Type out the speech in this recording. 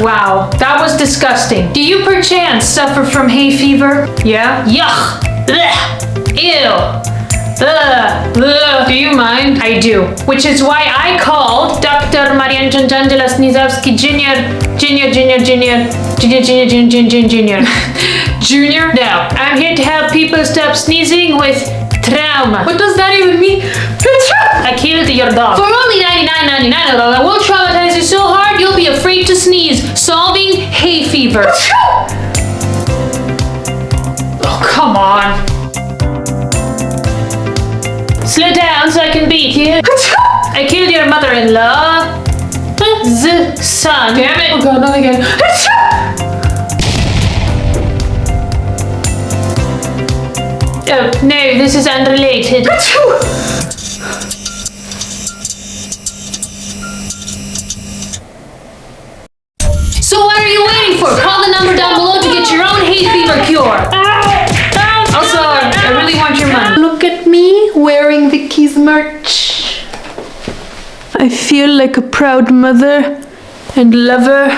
Wow, that was disgusting. Do you perchance suffer from hay fever? Yeah? Yuck! Blech. Ew! Ugh. Ugh. Do you mind? I do. Which is why I called Dr. Marian Janjangela Snizowski Jr. Junior? No. I'm here to help people stop sneezing with trauma. What does that even mean? I killed your dog. For only $99.99, I will traumatize you so hard you'll be afraid to sneeze, solving hay fever. Oh, come on. Slow down so I can beat you. I killed your mother-in-law. Son. Damn it. Oh god, not again. Oh, no, this is unrelated. So what are you waiting for? Call the number down below to get your own hay fever cure. Also, I really want your money. Look at me wearing Vicky's merch. I feel like a proud mother and lover.